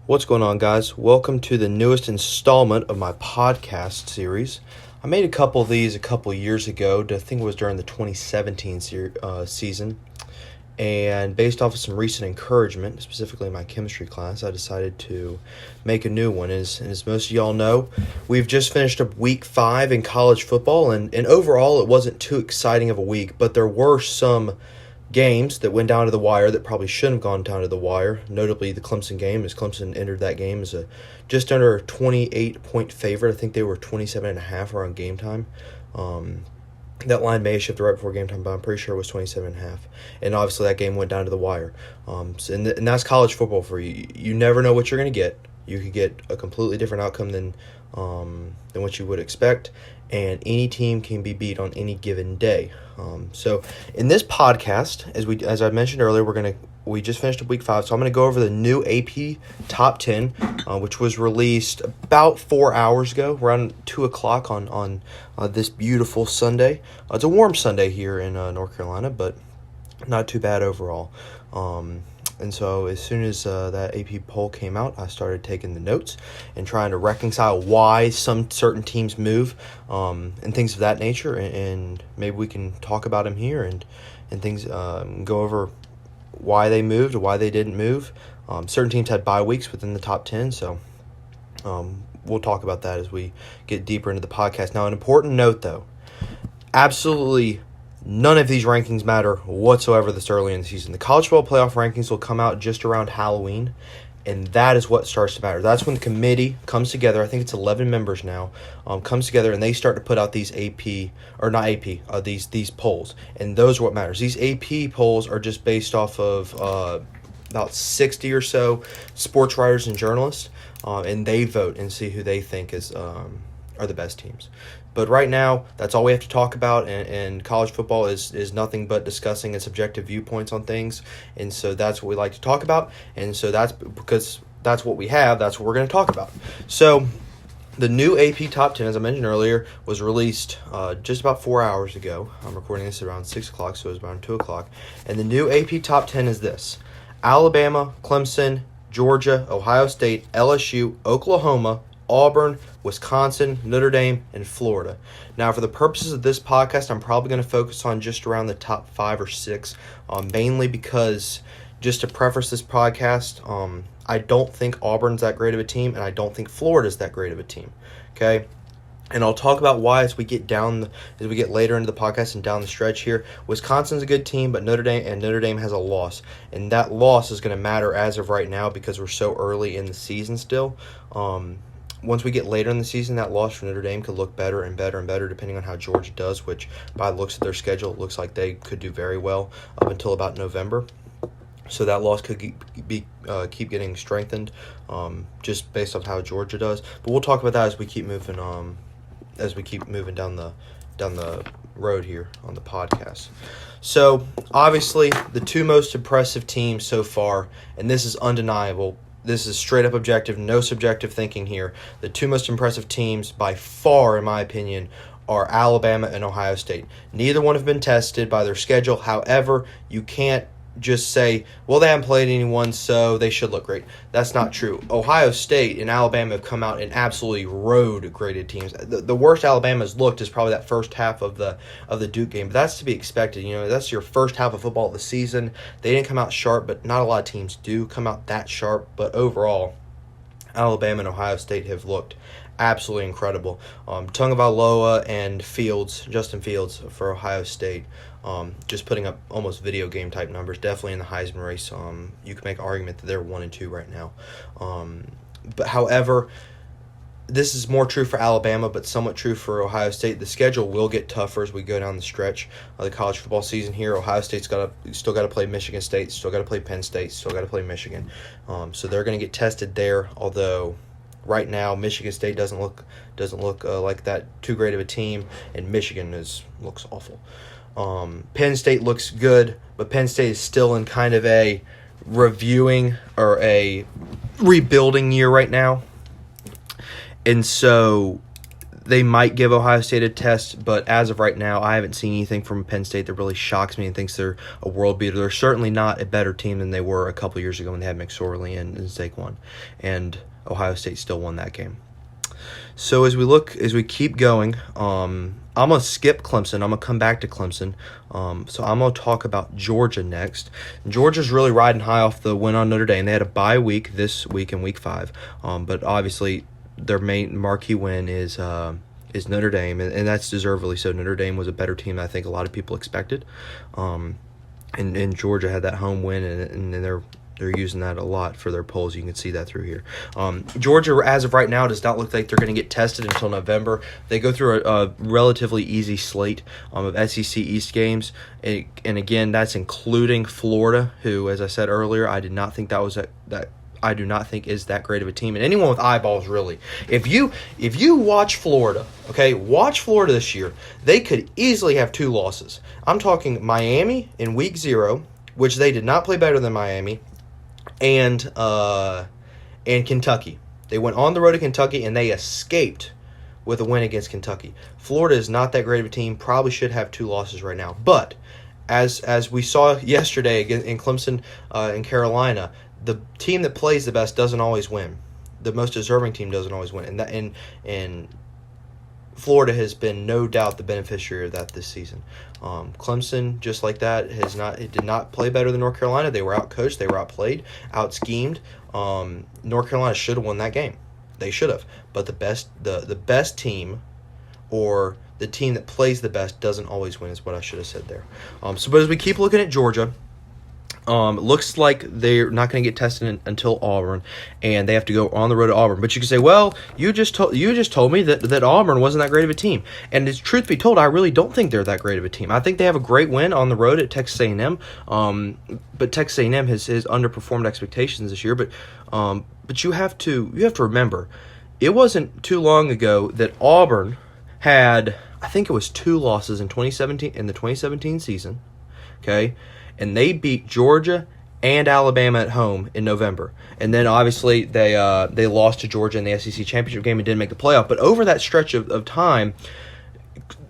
What's going on, guys? Welcome to the newest installment of my podcast series. I made a couple of these a couple of years ago. I think it was during the 2017 season. And based off of some recent encouragement, specifically in my chemistry class, I decided to make a new one. As most of y'all know, we've just finished up week 5 in college football. And overall, it wasn't too exciting of a week, but there were some games that went down to the wire that probably shouldn't have gone down to the wire, notably the Clemson game, as Clemson entered that game as a just under a 28-point favorite. I think they were 27.5 around game time. That line may have shifted right before game time, but I'm pretty sure it was 27.5. And obviously that game went down to the wire. And that's college football for you. You never know what you're going to get. You could get a completely different outcome than what you would expect, and any team can be beat on any given day. So in this podcast, as I mentioned earlier, we just finished up week 5, so I'm going to go over the new AP Top 10, which was released about 4 hours ago, around 2 o'clock on this beautiful Sunday. It's a warm Sunday here in North Carolina, but not too bad overall. And so as soon as that AP poll came out, I started taking the notes and trying to reconcile why some certain teams move and things of that nature. And maybe we can talk about them here and things, go over why they moved or why they didn't move. Certain teams had bye weeks within the top 10, so we'll talk about that as we get deeper into the podcast. Now, an important note, though, absolutely none of these rankings matter whatsoever this early in the season. The college football playoff rankings will come out just around Halloween, and that is what starts to matter. That's when the committee comes together. I think it's 11 members now, comes together, and they start to put out these these polls, and those are what matters. These AP polls are just based off of about 60 or so sports writers and journalists, and they vote and see who they think are the best teams. But right now, that's all we have to talk about, and college football is nothing but discussing its subjective viewpoints on things, and so that's what we like to talk about, and so that's because that's what we have, that's what we're going to talk about. So the new AP Top 10, as I mentioned earlier, was released just about 4 hours ago. I'm recording this around 6 o'clock, so it was around 2 o'clock, and the new AP Top 10 is this: Alabama, Clemson, Georgia, Ohio State, LSU, Oklahoma, Auburn, Wisconsin, Notre Dame, and Florida. Now, for the purposes of this podcast, I'm probably going to focus on just around the top 5 or 6, mainly because, just to preface this podcast, I don't think Auburn's that great of a team, and I don't think Florida's that great of a team. Okay? And I'll talk about why as we get later into the podcast and down the stretch here. Wisconsin's a good team, but Notre Dame has a loss, and that loss is going to matter as of right now because we're so early in the season still. Once we get later in the season, that loss for Notre Dame could look better and better and better depending on how Georgia does, which by the looks of their schedule, it looks like they could do very well up until about November. So that loss could keep getting strengthened just based off how Georgia does. But we'll talk about that as we keep moving down the road here on the podcast. So obviously the two most impressive teams so far, and this is undeniable. This is straight up objective, no subjective thinking here. The two most impressive teams by far, in my opinion, are Alabama and Ohio State. Neither one have been tested by their schedule. However, you can't just say, well, they haven't played anyone, so they should look great. That's not true. Ohio State and Alabama have come out and absolutely road-graded teams. The worst Alabama's looked is probably that first half of the Duke game, but that's to be expected. You know, that's your first half of football of the season. They didn't come out sharp, but not a lot of teams do come out that sharp. But overall, Alabama and Ohio State have looked absolutely incredible. Tagovailoa and Justin Fields for Ohio State, just putting up almost video game type numbers. Definitely in the Heisman race. You can make an argument that they're 1 and 2 right now. But however, this is more true for Alabama, but somewhat true for Ohio State. The schedule will get tougher as we go down the stretch of the college football season here. Ohio State's still got to play Michigan State, still got to play Penn State, still got to play Michigan. So they're going to get tested there. Although right now Michigan State doesn't look like that too great of a team, and Michigan looks awful. Penn State looks good, but Penn State is still in kind of a reviewing or a rebuilding year right now. And so they might give Ohio State a test, but as of right now, I haven't seen anything from Penn State that really shocks me and thinks they're a world beater. They're certainly not a better team than they were a couple years ago when they had McSorley and Saquon, and Ohio State still won that game. So as we keep going, I'm going to skip Clemson. I'm going to come back to Clemson. So I'm going to talk about Georgia next. Georgia's really riding high off the win on Notre Dame. They had a bye week this week in week 5, but obviously their main marquee win is Notre Dame, and that's deservedly so. Notre Dame was a better team than I think a lot of people expected, and Georgia had that home win, and they're using that a lot for their polls. You can see that through here. Georgia, as of right now, does not look like they're going to get tested until November. They go through a relatively easy slate of SEC East games, and again, that's including Florida, who, as I said earlier, I did not think that I do not think is that great of a team. And anyone with eyeballs, really. If you watch Florida, watch Florida this year, they could easily have 2 losses. I'm talking Miami in week 0, which they did not play better than Miami, and Kentucky. They went on the road to Kentucky, and they escaped with a win against Kentucky. Florida is not that great of a team, probably should have 2 losses right now. But as we saw yesterday in Clemson in Carolina, the team that plays the best doesn't always win. The most deserving team doesn't always win, and Florida has been no doubt the beneficiary of that this season. Clemson, just like that, did not play better than North Carolina. They were outcoached, they were outplayed, outschemed. North Carolina should have won that game. They should have, but the best team, or the team that plays the best, doesn't always win. Is what I should have said there. But as we keep looking at Georgia. Looks like they're not going to get tested until Auburn, and they have to go on the road to Auburn. But you can say, well, you just told me that Auburn wasn't that great of a team. And truth be told, I really don't think they're that great of a team. I think they have a great win on the road at Texas A&M. But Texas A&M has underperformed expectations this year. But you have to remember, it wasn't too long ago that Auburn had, I think it was 2 losses in the 2017 season. Okay. And they beat Georgia and Alabama at home in November. And then, obviously, they lost to Georgia in the SEC championship game and didn't make the playoff. But over that stretch of time,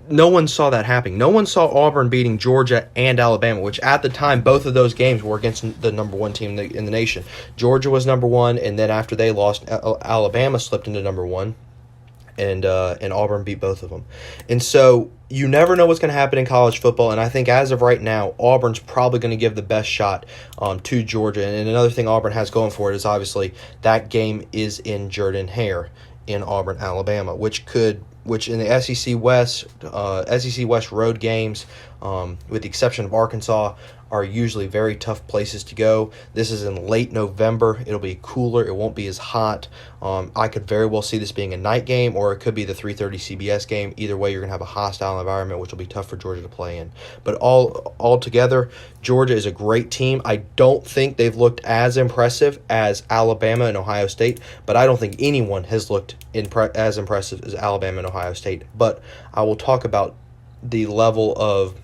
no one saw that happening. No one saw Auburn beating Georgia and Alabama, which at the time, both of those games were against the number 1 team in the nation. Georgia was number 1, and then after they lost, Alabama slipped into number 1. And Auburn beat both of them. And so you never know what's going to happen in college football, and I think as of right now, Auburn's probably going to give the best shot to Georgia. And another thing Auburn has going for it is obviously that game is in Jordan-Hare in Auburn, Alabama, which in the SEC West road games, with the exception of Arkansas, are usually very tough places to go. This is in late November. It'll be cooler. It won't be as hot. I could very well see this being a night game, or it could be the 3:30 CBS game. Either way, you're going to have a hostile environment, which will be tough for Georgia to play in. But all together, Georgia is a great team. I don't think they've looked as impressive as Alabama and Ohio State, but I don't think anyone has looked as impressive as Alabama and Ohio State. But I will talk about the level of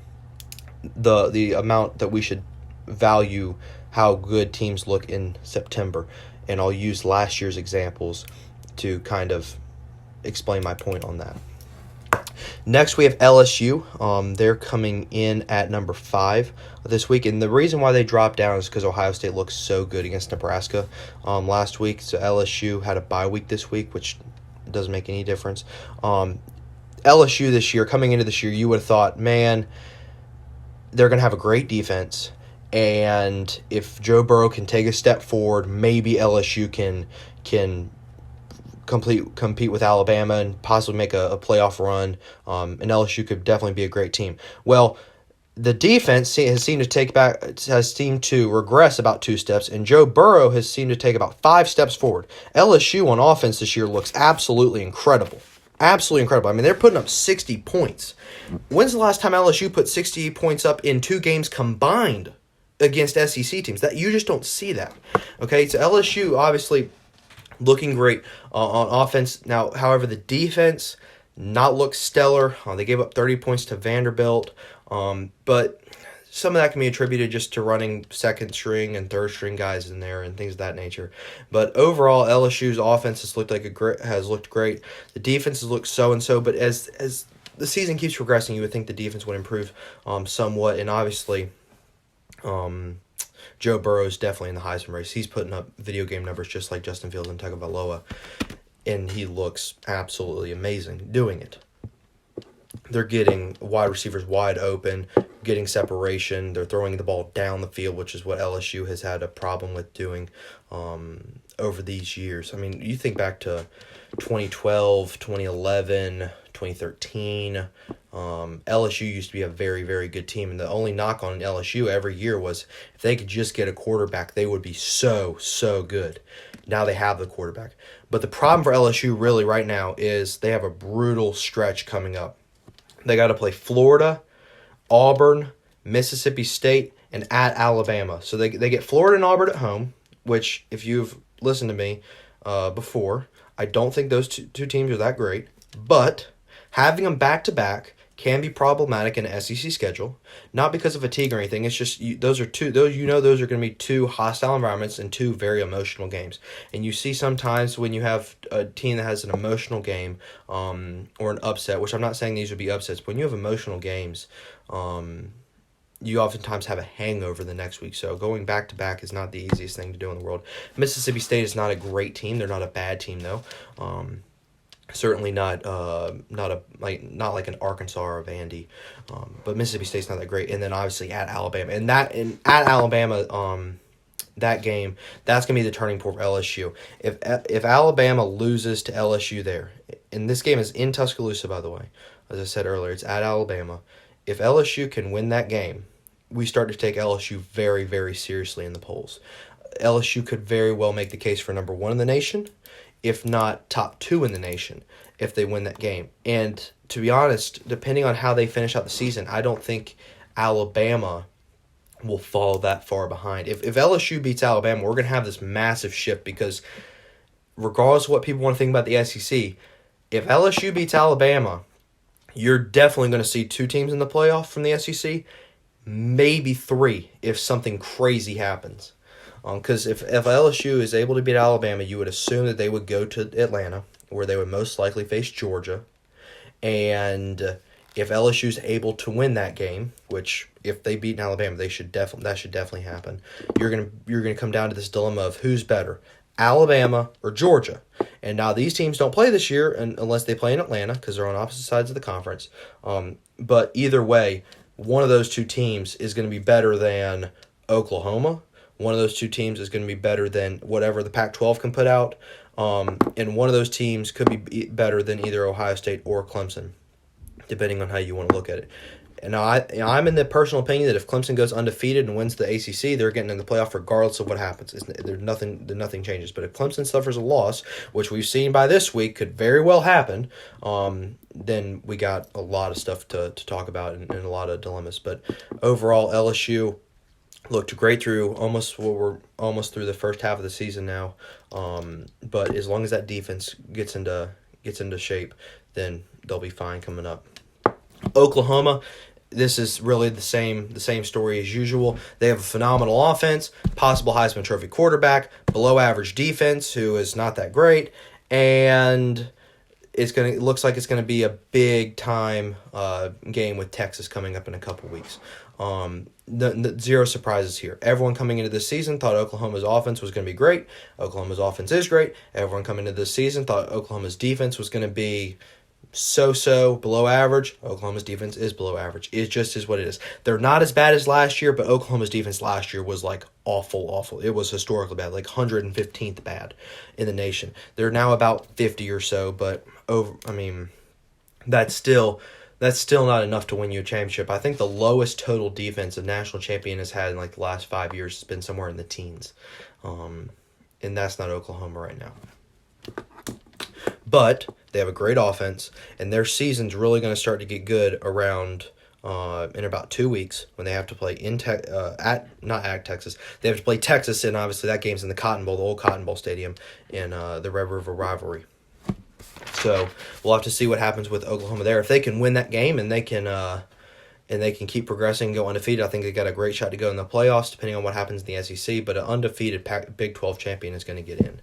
the amount that we should value how good teams look in September, and I'll use last year's examples to kind of explain my point on that. Next, we have LSU. They're coming in at number 5 this week, and the reason why they dropped down is because Ohio State looked so good against Nebraska last week. So LSU had a bye week this week, which doesn't make any difference. LSU this year, coming into this year, you would have thought, man, they're going to have a great defense, and if Joe Burrow can take a step forward, maybe LSU can compete with Alabama and possibly make a playoff run, and LSU could definitely be a great team. Well, the defense has seemed to regress about 2 steps, and Joe Burrow has seemed to take about 5 steps forward. LSU on offense this year looks absolutely incredible. Absolutely incredible. I mean, they're putting up 60 points. When's the last time LSU put 60 points up in 2 games combined against SEC teams? That you just don't see that. Okay, so LSU obviously looking great on offense. Now, however, the defense not look stellar. They gave up 30 points to Vanderbilt, but some of that can be attributed just to running second string and third string guys in there and things of that nature. But overall, LSU's offense has looked great. The defense has looked so and so. But as the season keeps progressing, you would think the defense would improve somewhat. And obviously, Joe Burrow is definitely in the Heisman race. He's putting up video game numbers just like Justin Fields and Tagovailoa, and he looks absolutely amazing doing it. They're getting wide receivers wide open, getting separation. They're throwing the ball down the field, which is what LSU has had a problem with doing over these years. I mean, you think back to 2012, 2011, 2013. LSU used to be a very, very good team, and the only knock on LSU every year was if they could just get a quarterback, they would be so, so good. Now they have the quarterback. But the problem for LSU really right now is they have a brutal stretch coming up. They got to play Florida, Auburn, Mississippi State, and at Alabama. So they get Florida and Auburn at home, which if you've listened to me before, I don't think those two teams are that great. But having them back-to-back can be problematic in an SEC schedule, not because of fatigue or anything. It's just those are going to be two hostile environments and two very emotional games. And you see sometimes when you have a team that has an emotional game or an upset, which I'm not saying these would be upsets, but when you have emotional games, you oftentimes have a hangover the next week. So going back to back is not the easiest thing to do in the world. Mississippi State is not a great team. They're not a bad team though. Certainly not like an Arkansas or a Vandy, but Mississippi State's not that great. And then obviously at Alabama, at Alabama, that game, that's gonna be the turning point for LSU. If Alabama loses to LSU there, and this game is in Tuscaloosa, by the way, as I said earlier, it's at Alabama. If LSU can win that game, we start to take LSU very, very seriously in the polls. LSU could very well make the case for number 1 in the nation, if not top 2 in the nation, if they win that game. And to be honest, depending on how they finish out the season, I don't think Alabama will fall that far behind. If LSU beats Alabama, we're going to have this massive shift because regardless of what people want to think about the SEC, if LSU beats Alabama, you're definitely going to see 2 teams in the playoff from the SEC, maybe 3 if something crazy happens. Because if LSU is able to beat Alabama, you would assume that they would go to Atlanta, where they would most likely face Georgia. And if LSU is able to win that game, which if they beat Alabama, that should definitely happen. You're gonna come down to this dilemma of who's better, Alabama or Georgia. And now these teams don't play this year unless they play in Atlanta because they're on opposite sides of the conference. But either way, one of those 2 teams is going to be better than Oklahoma. One of those 2 teams is going to be better than whatever the Pac-12 can put out. And one of those teams could be better than either Ohio State or Clemson, depending on how you want to look at it. And I'm in the personal opinion that if Clemson goes undefeated and wins the ACC, they're getting in the playoff regardless of what happens. Nothing changes. But if Clemson suffers a loss, which we've seen by this week could very well happen, then we got a lot of stuff to talk about and a lot of dilemmas. But overall, LSU looked great through almost through the first half of the season now. But as long as that defense gets into shape, then they'll be fine coming up. Oklahoma, this is really the same story as usual. They have a phenomenal offense, possible Heisman Trophy quarterback, below average defense who is not that great, and it looks like it's gonna be a big time game with Texas coming up in a couple weeks. Zero surprises here. Everyone coming into this season thought Oklahoma's offense was going to be great. Oklahoma's offense is great. Everyone coming into this season thought Oklahoma's defense was going to be so below average. Oklahoma's defense is below average. It just is what it is. They're not as bad as last year, but Oklahoma's defense last year was like awful. It was historically bad, like 115th bad in the nation. They're now about 50 or so, but that's still not enough to win you a championship. I think the lowest total defense a national champion has had in like the last 5 years has been somewhere in the teens. And that's not Oklahoma right now. But they have a great offense, and their season's really going to start to get good around in about 2 weeks when they have to play Texas. They have to play Texas, and obviously that game's in the Cotton Bowl, the old Cotton Bowl Stadium in the Red River rivalry. So we'll have to see what happens with Oklahoma there. If they can win that game and they can and they can keep progressing and go undefeated, I think they got a great shot to go in the playoffs, depending on what happens in the SEC. But an undefeated Big 12 champion is going to get in.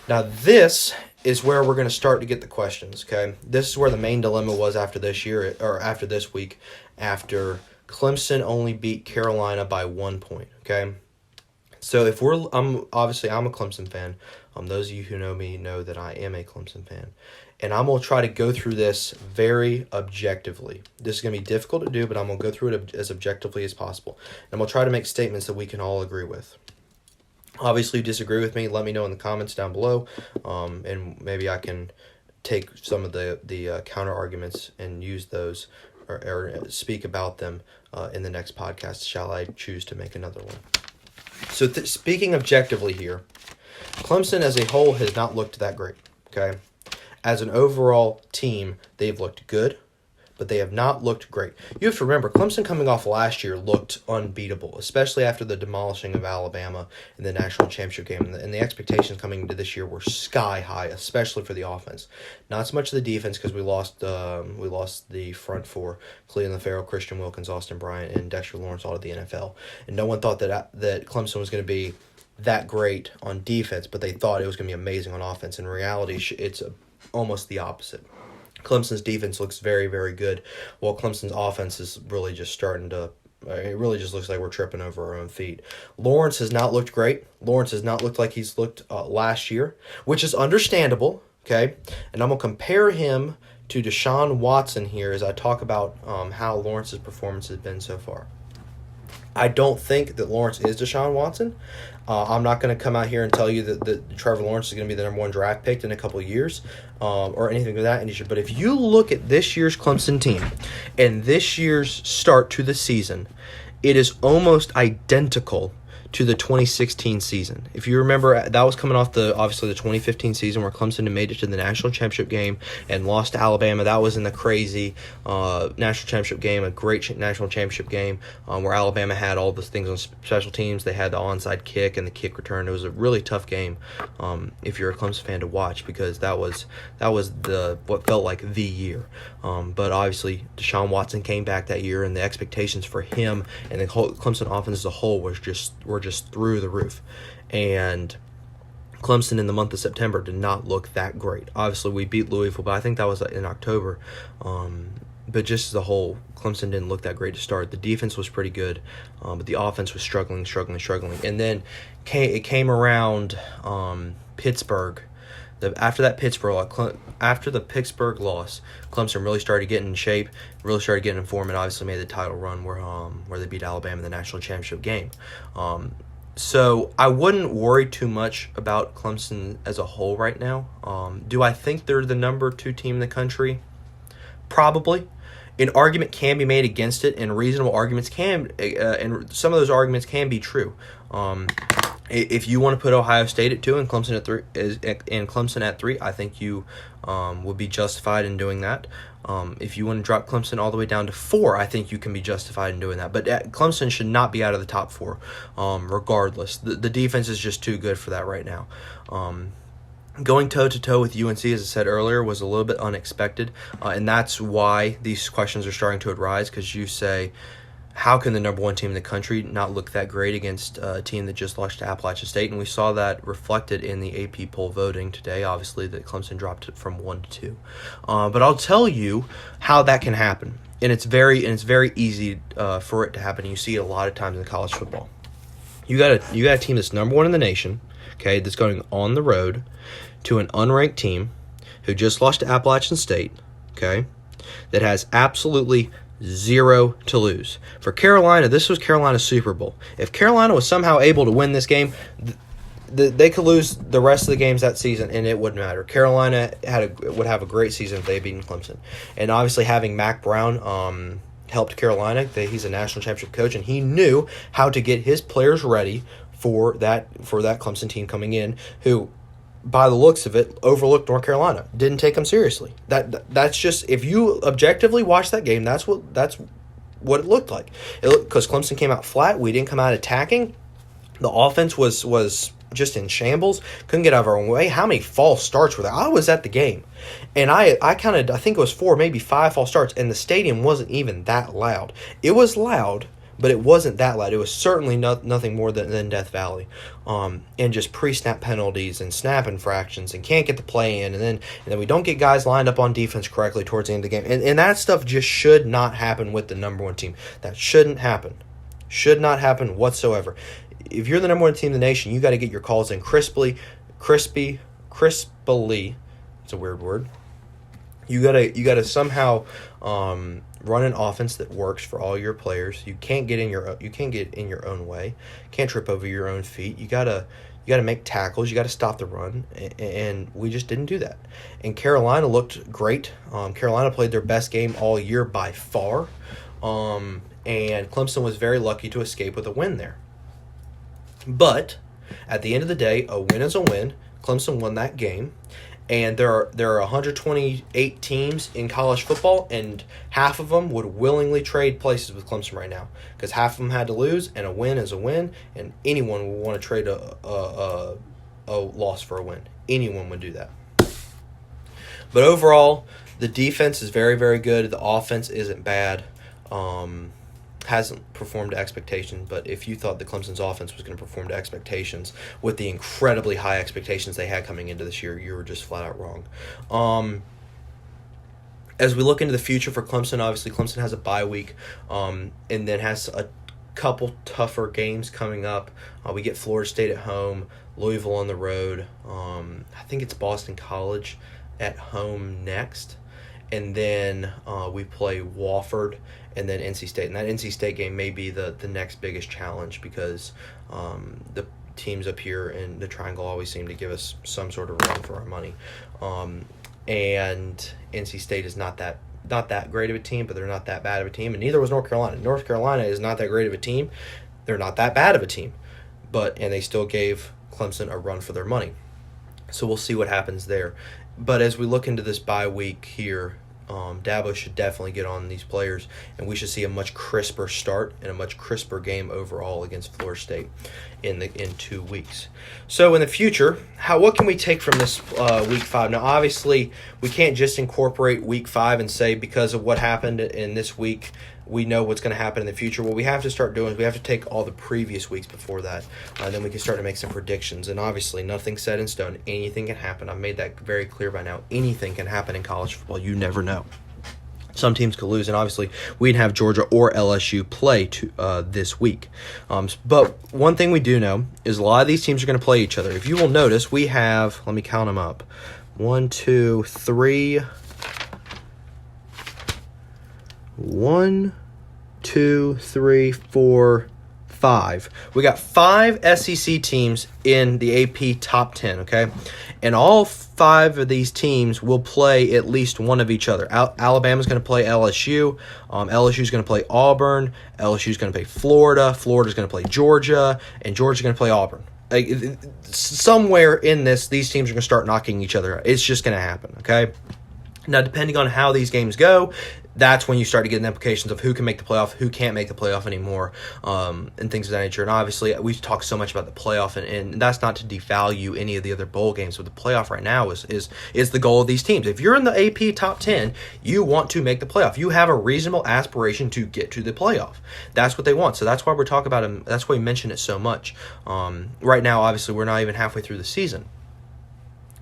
Now, this is where we're going to start to get the questions, okay? This is where the main dilemma was after this year, or after this week, after Clemson only beat Carolina by 1 point, okay? So if I'm a Clemson fan. Those of you who know me know that I am a Clemson fan. And I'm going to try to go through this very objectively. This is going to be difficult to do, but I'm going to go through it as objectively as possible. And I'm going to try to make statements that we can all agree with. Obviously, if you disagree with me, let me know in the comments down below. And maybe I can take some of the counter arguments and use those or speak about them in the next podcast, shall I choose to make another one. So speaking objectively here, Clemson as a whole has not looked that great, okay? As an overall team, they've looked good, but they have not looked great. You have to remember, Clemson coming off last year looked unbeatable, especially after the demolishing of Alabama in the national championship game. And the expectations coming into this year were sky high, especially for the offense. Not so much the defense, because we lost the front four: Cleveland Farrell, Christian Wilkins, Austin Bryant, and Dexter Lawrence all to the NFL. And no one thought that Clemson was going to be that great on defense, but they thought it was going to be amazing on offense. In reality, it's almost the opposite. Clemson's defense looks very, very good, while Clemson's offense is really just starting to it really just looks like we're tripping over our own feet. Lawrence has not looked great. Lawrence has not looked like he's looked last year, which is understandable, okay? And I'm going to compare him to Deshaun Watson here as I talk about how Lawrence's performance has been so far. I don't think that Lawrence is Deshaun Watson. I'm not going to come out here and tell you that Trevor Lawrence is going to be the number one draft pick in a couple of years or anything of that nature. But if you look at this year's Clemson team and this year's start to the season, it is almost identical to the 2016 season. If you remember, that was coming off the 2015 season where Clemson had made it to the national championship game and lost to Alabama. That was in the crazy national championship game, a great national championship game where Alabama had all the things on special teams. They had the onside kick and the kick return. It was a really tough game if you're a Clemson fan to watch, because that was what felt like the year. But obviously, Deshaun Watson came back that year, and the expectations for him and the whole Clemson offense as a whole were just through the roof. And Clemson in the month of September did not look that great. Obviously, we beat Louisville, but I think that was in October. But just as a whole, Clemson didn't look that great to start. The defense was pretty good, but the offense was struggling. And then it came around Pittsburgh. After the Pittsburgh loss, Clemson really started getting in shape, really started getting in form, and obviously made the title run where they beat Alabama in the national championship game. So I wouldn't worry too much about Clemson as a whole right now. Do I think they're the number 2 team in the country? Probably. An argument can be made against it, and reasonable arguments and some of those arguments can be true. If you want to put Ohio State at 2 and Clemson at 3, I think you would be justified in doing that. If you want to drop Clemson all the way down to 4, I think you can be justified in doing that. But Clemson should not be out of the top 4, regardless. The defense is just too good for that right now. Going toe-to-toe with UNC, as I said earlier, was a little bit unexpected, and that's why these questions are starting to arise, because you say, how can the number 1 team in the country not look that great against a team that just lost to Appalachian State? And we saw that reflected in the AP poll voting today, obviously, that Clemson dropped it from 1 to 2. But I'll tell you how that can happen, and it's very easy for it to happen. You see it a lot of times in college football. You got a team that's number 1 in the nation, okay, that's going on the road to an unranked team who just lost to Appalachian State, okay, that has absolutely 0 to lose. For Carolina, this was Carolina's Super Bowl. If Carolina was somehow able to win this game, they could lose the rest of the games that season, and it wouldn't matter. Carolina would have a great season if they had beaten Clemson. And obviously having Mac Brown helped Carolina. He's a national championship coach, and he knew how to get his players ready for that Clemson team coming in, who, by the looks of it, overlooked North Carolina. Didn't take them seriously. That's just, if you objectively watch that game, that's what it looked like. Because Clemson came out flat. We didn't come out attacking. The offense was just in shambles. Couldn't get out of our own way. How many false starts were there? I was at the game, and I think it was 4, maybe 5 false starts, and the stadium wasn't even that loud. It was loud, but it wasn't that loud. It was certainly nothing more than Death Valley. And just pre-snap penalties and snap infractions and can't get the play in. And then we don't get guys lined up on defense correctly towards the end of the game. And that stuff just should not happen with the number 1 team. That shouldn't happen. Should not happen whatsoever. If you're the number 1 team in the nation, you got to get your calls in crisply. It's a weird word. You gotta somehow run an offense that works for all your players. You can't get in your own way. Can't trip over your own feet. You gotta make tackles. You gotta stop the run, and we just didn't do that. And Carolina looked great. Carolina played their best game all year by far, and Clemson was very lucky to escape with a win there. But at the end of the day, a win is a win. Clemson won that game. And there are 128 teams in college football, and half of them would willingly trade places with Clemson right now because half of them had to lose, and a win is a win, and anyone would want to trade a loss for a win. Anyone would do that. But overall, the defense is very, very good. The offense isn't bad. Hasn't performed to expectations, but if you thought the Clemson's offense was going to perform to expectations with the incredibly high expectations they had coming into this year, you were just flat out wrong. As we look into the future for Clemson, obviously Clemson has a bye week, and then has a couple tougher games coming up. We get Florida State at home, Louisville on the road. I think it's Boston College at home next. And then we play Wofford and then NC State. And that NC State game may be the next biggest challenge because the teams up here in the Triangle always seem to give us some sort of run for our money. And NC State is not that great of a team, but they're not that bad of a team. And neither was North Carolina. North Carolina is not that great of a team. They're not that bad of a team. And they still gave Clemson a run for their money. So we'll see what happens there. But as we look into this bye week here, Dabo should definitely get on these players, and we should see a much crisper start and a much crisper game overall against Florida State in 2 weeks. So in the future, what can we take from this week 5? Now, obviously, we can't just incorporate week 5 and say because of what happened in this week, we know what's going to happen in the future. What we have to start doing is we have to take all the previous weeks before that, and then we can start to make some predictions. And obviously, nothing's set in stone. Anything can happen. I've made that very clear by now. Anything can happen in college football. You never know. Some teams could lose, and obviously, we didn't have Georgia or LSU play this week. But one thing we do know is a lot of these teams are going to play each other. If you will notice, we have, let me count them up, 1, 2, 3... 1, 2, 3, 4, 5. We got 5 SEC teams in the AP top 10, okay? And all 5 of these teams will play at least one of each other. Alabama's going to play LSU. LSU's going to play Auburn. LSU's going to play Florida. Florida's going to play Georgia. And Georgia's going to play Auburn. Somewhere in this, these teams are going to start knocking each other out. It's just going to happen, okay? Now, depending on how these games go, that's when you start to get the implications of who can make the playoff, who can't make the playoff anymore, and things of that nature. And obviously, we talk so much about the playoff, and that's not to devalue any of the other bowl games. But the playoff right now is the goal of these teams. If you're in the AP top 10, you want to make the playoff. You have a reasonable aspiration to get to the playoff. That's what they want. So that's why we're talking about it. That's why we mention it so much. Right now, obviously, we're not even halfway through the season,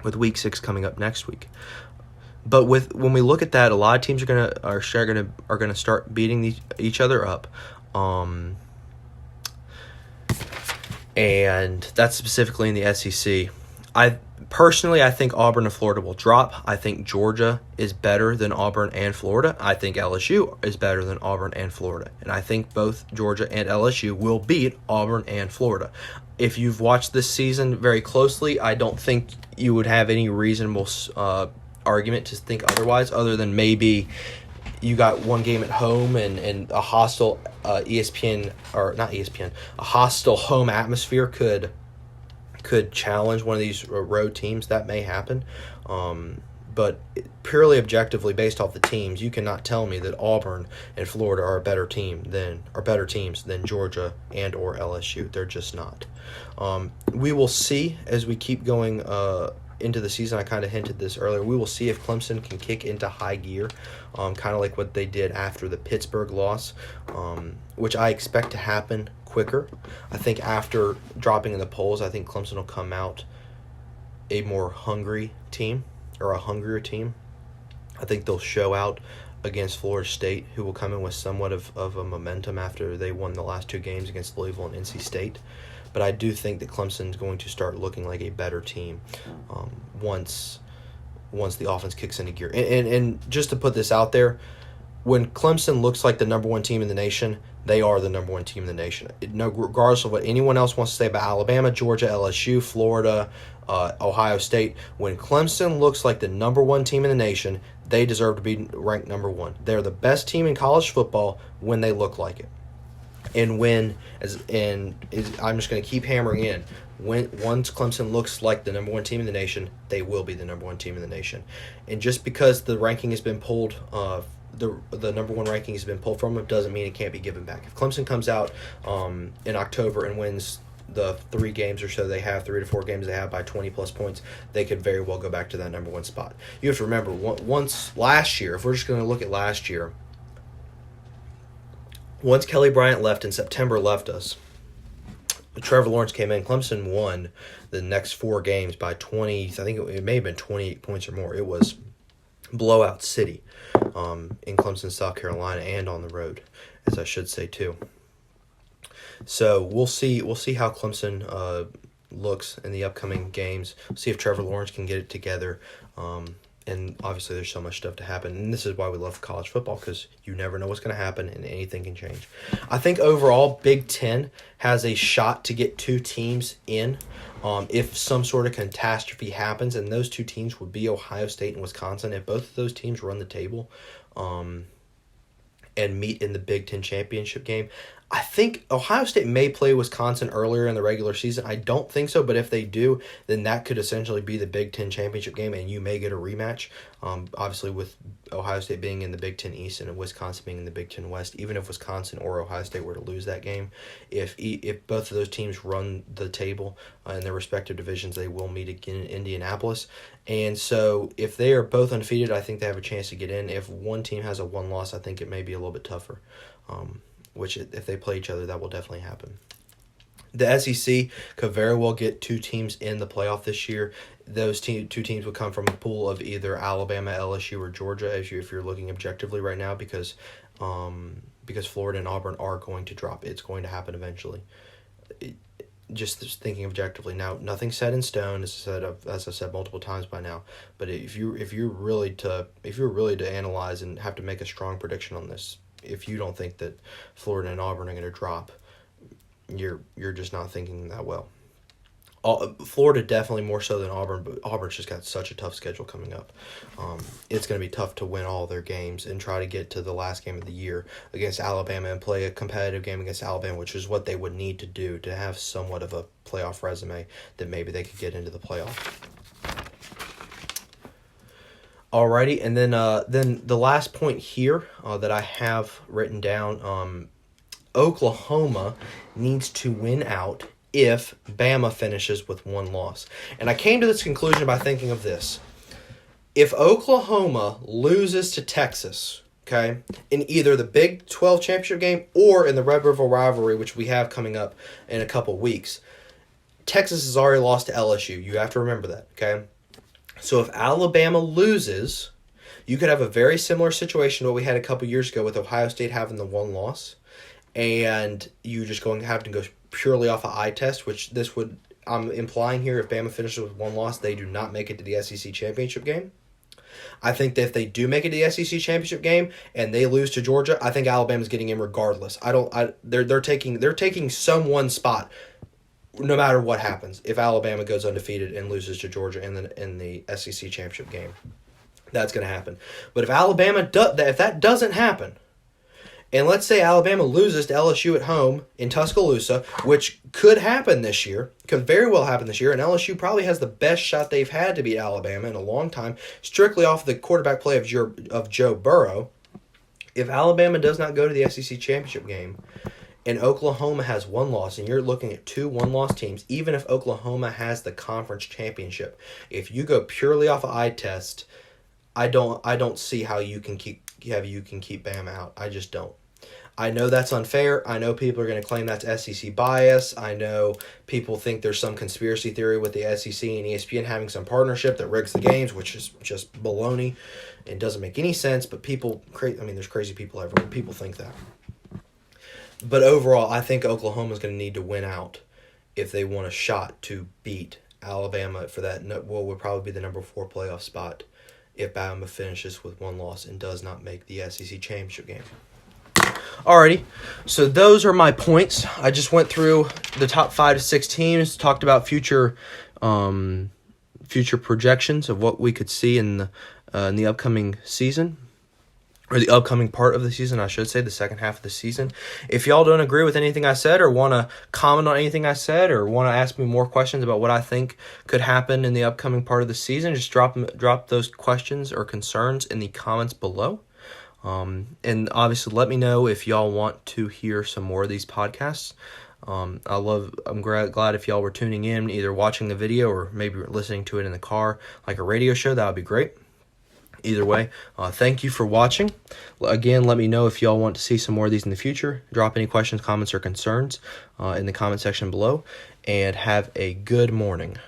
with Week 6 coming up next week. But when we look at that, a lot of teams are gonna start beating each other up, and that's specifically in the SEC. I think Auburn and Florida will drop. I think Georgia is better than Auburn and Florida. I think LSU is better than Auburn and Florida, and I think both Georgia and LSU will beat Auburn and Florida. If you've watched this season very closely, I don't think you would have any reasonable argument to think otherwise, other than maybe you got one game at home and a hostile a hostile home atmosphere could challenge one of these road teams. That may happen, But purely objectively, based off the teams, you cannot tell me that Auburn and Florida are better teams than Georgia and or LSU. They're just not. We will see as we keep going into the season. I kind of hinted this earlier. We will see if Clemson can kick into high gear, kind of like what they did after the Pittsburgh loss, which I expect to happen quicker. I think after dropping in the polls, I think Clemson will come out a more hungry team, or a hungrier team. I think they'll show out against Florida State, who will come in with somewhat of a momentum after they won the last 2 games against Louisville and NC State. But I do think that Clemson's going to start looking like a better team once the offense kicks into gear. And just to put this out there, when Clemson looks like the number 1 team in the nation, they are the number 1 team in the nation. Regardless of what anyone else wants to say about Alabama, Georgia, LSU, Florida, Ohio State, when Clemson looks like the number 1 team in the nation, they deserve to be ranked number 1. They're the best team in college football when they look like it. And I'm just going to keep hammering in. Once Clemson looks like the number 1 team in the nation, they will be the number 1 team in the nation. And just because the ranking has been pulled, the number 1 ranking has been pulled from them, doesn't mean it can't be given back. If Clemson comes out in October and wins the 3 games or so they have, 3 to 4 games they have by 20-plus points, they could very well go back to that number 1 spot. You have to remember, once last year, if we're just going to look at last year, once Kelly Bryant left and September left us, Trevor Lawrence came in. Clemson won the next 4 games by 20. I think it may have been 28 points or more. It was blowout city in Clemson, South Carolina, and on the road, as I should say too. So we'll see how Clemson looks in the upcoming games. See if Trevor Lawrence can get it together. And obviously there's so much stuff to happen. And this is why we love college football, because you never know what's going to happen and anything can change. I think overall Big Ten has a shot to get 2 teams in if some sort of catastrophe happens. And those 2 teams would be Ohio State and Wisconsin. If both of those teams run the table and meet in the Big Ten championship game, I think Ohio State may play Wisconsin earlier in the regular season. I don't think so, but if they do, then that could essentially be the Big Ten championship game, and you may get a rematch. Obviously, with Ohio State being in the Big Ten East and Wisconsin being in the Big Ten West, even if Wisconsin or Ohio State were to lose that game, if both of those teams run the table in their respective divisions, they will meet again in Indianapolis. And so if they are both undefeated, I think they have a chance to get in. If one team has a 1 loss, I think it may be a little bit tougher. Which if they play each other, that will definitely happen. The SEC could very well get 2 teams in the playoff this year. Those 2 teams would come from a pool of either Alabama, LSU, or Georgia, if you're looking objectively right now, because Florida and Auburn are going to drop. It's going to happen eventually. Just thinking objectively now, nothing's set in stone, as I said multiple times by now. But if you're really to analyze and have to make a strong prediction on this, if you don't think that Florida and Auburn are going to drop, you're just not thinking that well. Florida definitely more so than Auburn, but Auburn's just got such a tough schedule coming up. It's going to be tough to win all their games and try to get to the last game of the year against Alabama and play a competitive game against Alabama, which is what they would need to do to have somewhat of a playoff resume that maybe they could get into the playoff. Alrighty, and then the last point here that I have written down, Oklahoma needs to win out if Bama finishes with 1 loss. And I came to this conclusion by thinking of this. If Oklahoma loses to Texas, okay, in either the Big 12 championship game or in the Red River rivalry, which we have coming up in a couple weeks, Texas has already lost to LSU. You have to remember that, okay? So if Alabama loses, you could have a very similar situation to what we had a couple years ago with Ohio State having the 1 loss, and you just have to go purely off of eye test, which I'm implying here, if Bama finishes with 1 loss, they do not make it to the SEC championship game. I think that if they do make it to the SEC championship game and they lose to Georgia, I think Alabama's getting in regardless. They're taking some 1 spot no matter what happens, if Alabama goes undefeated and loses to Georgia in the SEC championship game. That's going to happen. But if if that doesn't happen, And let's say Alabama loses to LSU at home in Tuscaloosa, which could happen this year, could very well happen this year, and LSU probably has the best shot they've had to beat Alabama in a long time, strictly off the quarterback play of Joe Burrow. If Alabama does not go to the SEC championship game, and Oklahoma has one loss, and you're looking at 2 one-loss teams, even if Oklahoma has the conference championship, if you go purely off of eye test, I don't see how you can keep Bama out. I just don't. I know that's unfair. I know people are going to claim that's SEC bias. I know people think there's some conspiracy theory with the SEC and ESPN having some partnership that rigs the games, which is just baloney. It doesn't make any sense, but there's crazy people everywhere. People think that. But overall, I think Oklahoma's going to need to win out if they want a shot to beat Alabama for that. Would probably be the number 4 playoff spot if Bama finishes with 1 loss and does not make the SEC championship game. Alrighty, so those are my points. I just went through the top 5 to 6 teams, talked about future projections of what we could see in the upcoming season. Or the upcoming part of the season, I should say, the second half of the season. If y'all don't agree with anything I said or want to comment on anything I said or want to ask me more questions about what I think could happen in the upcoming part of the season, just drop those questions or concerns in the comments below. And obviously let me know if y'all want to hear some more of these podcasts. I'm glad if y'all were tuning in, either watching the video or maybe listening to it in the car like a radio show. That would be great. Either way, thank you for watching. Again, let me know if y'all want to see some more of these in the future. Drop any questions, comments, or concerns in the comment section below. And have a good morning.